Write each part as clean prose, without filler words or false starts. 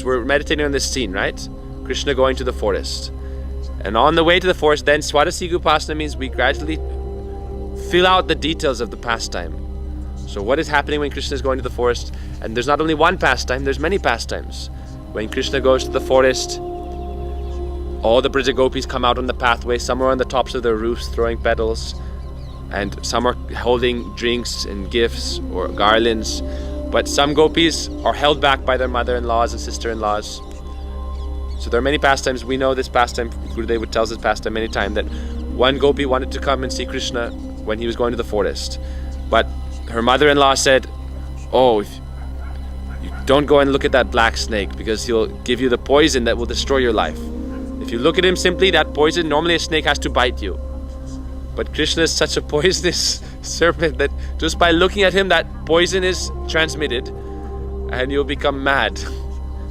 forest. We're meditating on this scene, right? Krishna going to the forest. And on the way to the forest, then Swadasiga Upasana means we gradually fill out the details of the pastime. So what is happening when Krishna is going to the forest? And there's not only one pastime, there's many pastimes. When Krishna goes to the forest, all the Brija Gopis come out on the pathway. Some are on the tops of their roofs throwing petals, and some are holding drinks and gifts or garlands. But some gopis are held back by their mother-in-laws and sister-in-laws. So there are many pastimes. We know this pastime. Gurudev tells this pastime many times, that one gopi wanted to come and see Krishna when he was going to the forest. But her mother-in-law said, "Oh, if you don't go and look at that black snake, because he'll give you the poison that will destroy your life. If you look at him simply, that poison, normally a snake has to bite you. But Krishna is such a poisonous serpent that just by looking at him, that poison is transmitted and you'll become mad.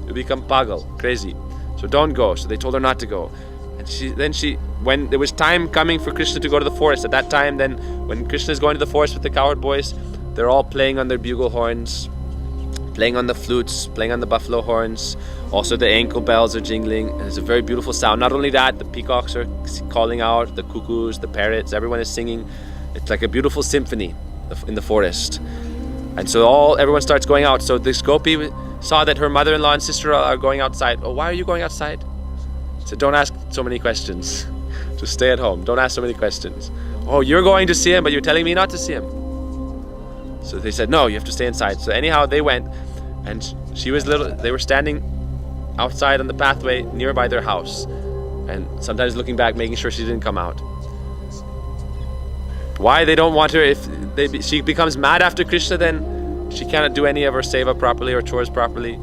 You'll become pagal, crazy. So don't go." So they told her not to go. And when there was time coming for Krishna to go to the forest, at that time then, when Krishna is going to the forest with the cowherd boys, they're all playing on their bugle horns, playing on the flutes, playing on the buffalo horns. Also the ankle bells are jingling, and it's a very beautiful sound. Not only that, the peacocks are calling out, the cuckoos, the parrots, everyone is singing. It's like a beautiful symphony in the forest. And so everyone starts going out. So this gopi saw that her mother-in-law and sister are going outside. "Oh, why are you going outside?" He said, "Don't ask so many questions. Just stay at home. Don't ask so many questions." "Oh, you're going to see him, but you're telling me not to see him." So they said, "No, you have to stay inside." So anyhow, they went, and they were standing outside on the pathway nearby their house, and sometimes looking back, making sure she didn't come out. Why? They don't want her. If she becomes mad after Krishna, then she cannot do any of her seva properly or chores properly.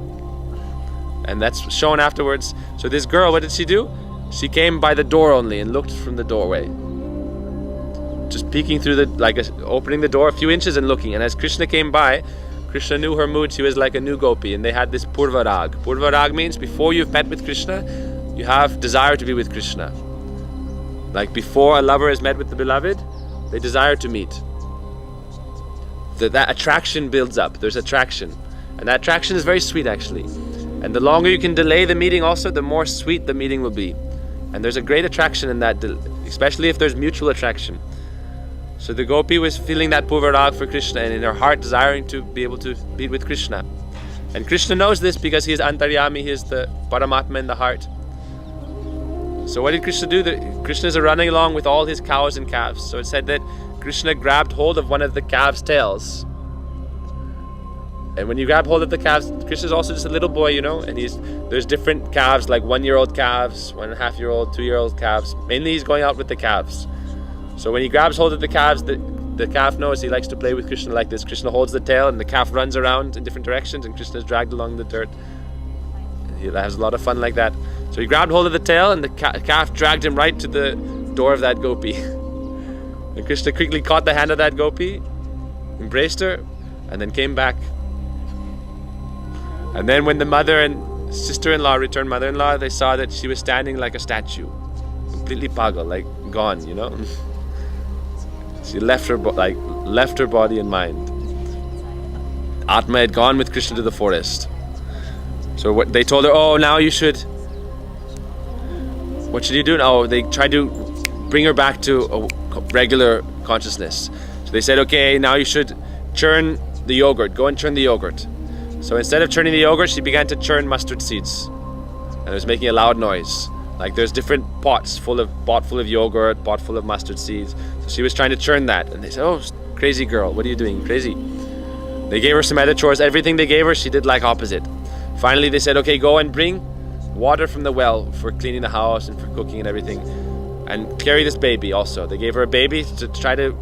And that's shown afterwards. So this girl, what did she do? She came by the door only and looked from the doorway. Just peeking through opening the door a few inches and looking. And as Krishna came by, Krishna knew her mood. She was like a new gopi, and they had this purva rag. Purva rag means before you've met with Krishna, you have desire to be with Krishna. Like before a lover has met with the beloved, they desire to meet. That attraction builds up. There's attraction. And that attraction is very sweet actually. And the longer you can delay the meeting also, the more sweet the meeting will be. And there's a great attraction in that, especially if there's mutual attraction. So the gopi was feeling that purva rag for Krishna, and in her heart desiring to be able to be with Krishna. And Krishna knows this because he is Antaryami, he is the Paramatma in the heart. So what did Krishna do? Krishna is running along with all his cows and calves. So it said that Krishna grabbed hold of one of the calves' tails. And when you grab hold of the calves, Krishna's also just a little boy, and there's different calves, like 1-year-old calves, 1.5-year-old, 2-year-old calves. Mainly he's going out with the calves. So when he grabs hold of the calves, the calf knows he likes to play with Krishna like this. Krishna holds the tail and the calf runs around in different directions, and Krishna is dragged along the dirt. He has a lot of fun like that. So he grabbed hold of the tail, and the calf dragged him right to the door of that gopi. And Krishna quickly caught the hand of that gopi, embraced her, and then came back. And then when the mother and sister-in-law returned, mother-in-law, they saw that she was standing like a statue, completely pagal, like gone, She left her body and mind. Atma had gone with Krishna to the forest. So what they told her, "Oh, now you should. What should you do?" Oh, they tried to bring her back to a regular consciousness. So they said, "Okay, now you should churn the yogurt. Go and churn the yogurt." So instead of churning the yogurt, she began to churn mustard seeds, and it was making a loud noise. Like there's different pots full of yogurt, pot full of mustard seeds. So she was trying to churn that, and they said, "Oh, crazy girl, what are you doing? Crazy." They gave her some other chores. Everything they gave her, she did like opposite. Finally, they said, "Okay, go and bring water from the well for cleaning the house and for cooking and everything, and carry this baby also." They gave her a baby to try to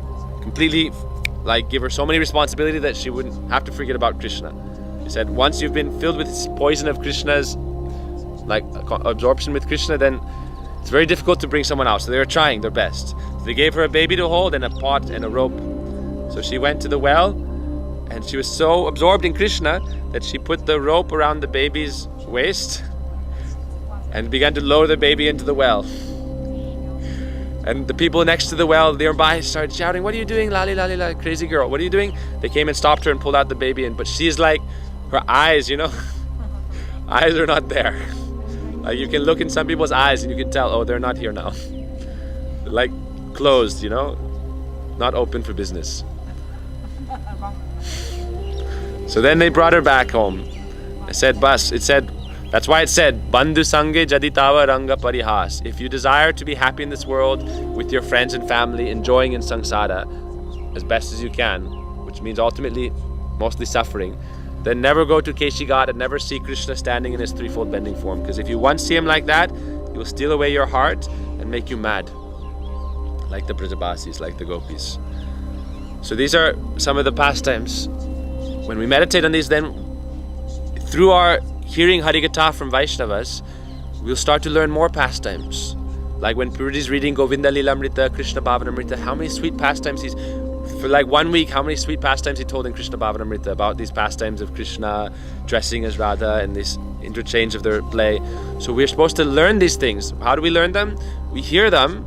completely give her so many responsibility that she wouldn't have to forget about Krishna. He said, once you've been filled with this poison of Krishna's absorption with Krishna, then it's very difficult to bring someone out. So they were trying their best. So they gave her a baby to hold and a pot and a rope. So she went to the well, and she was so absorbed in Krishna that she put the rope around the baby's waist and began to lower the baby into the well. And the people next to the well nearby started shouting, "What are you doing, lali lali la, crazy girl? What are you doing?" They came and stopped her and pulled out the baby, but she's like, her eyes, Eyes are not there. Like you can look in some people's eyes and you can tell, oh, they're not here now. Like closed, you know, not open for business. So then they brought her back home. I said, Bas, it said, that's why it said, Bandhu Sange Jaditava Ranga Parihas. If you desire to be happy in this world with your friends and family, enjoying in samsara as best as you can, which means ultimately mostly suffering, then never go to Keshigat and never see Krishna standing in his threefold bending form. Because if you once see him like that, he will steal away your heart and make you mad. Like the Brajabasis, like the Gopis. So these are some of the pastimes. When we meditate on these, then through our hearing Harikatha from Vaishnavas, we'll start to learn more pastimes. Like when Puri's reading Govinda Lilamrita, Krishna Bhavanamrita, how many sweet pastimes he's, for like 1 week, how many sweet pastimes he told in Krishna Bhavanamrita about these pastimes of Krishna dressing as Radha and this interchange of their play. So we're supposed to learn these things. How do we learn them? We hear them,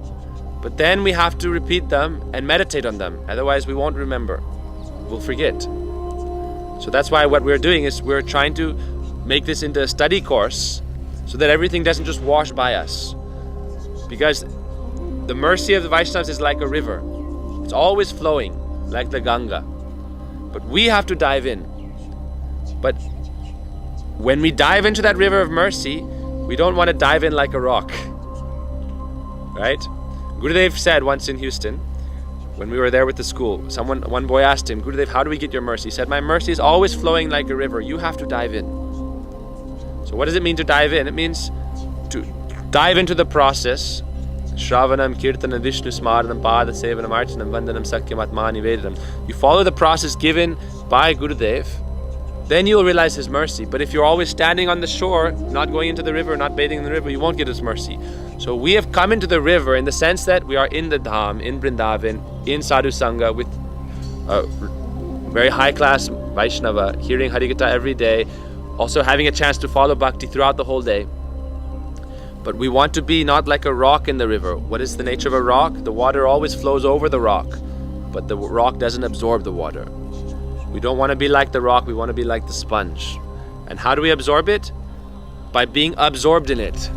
but then we have to repeat them and meditate on them. Otherwise we won't remember. We'll forget. So that's why what we're doing is we're trying to make this into a study course so that everything doesn't just wash by us. Because the mercy of the Vaishnavas is like a river. It's always flowing, like the Ganga. But we have to dive in. But when we dive into that river of mercy, we don't want to dive in like a rock. Right? Gurudev said once in Houston, when we were there with the school, one boy asked him, Gurudev, how do we get your mercy? He said, my mercy is always flowing like a river. You have to dive in. So what does it mean to dive in? It means to dive into the process. Shravanam, Kirtanam, Vishnu Smaranam, Pada Sevanam, Archanam, Vandanam, Sakyam, Atmani, Vedanam. You follow the process given by Gurudev, then you'll realize his mercy. But if you're always standing on the shore, not going into the river, not bathing in the river, you won't get his mercy. So we have come into the river in the sense that we are in the Dham, in Vrindavan, in Sadhu Sangha with a very high class Vaishnava, hearing Harikatha every day, also having a chance to follow Bhakti throughout the whole day. But we want to be not like a rock in the river. What is the nature of a rock? The water always flows over the rock, but the rock doesn't absorb the water. We don't want to be like the rock, we want to be like the sponge. And how do we absorb it? By being absorbed in it.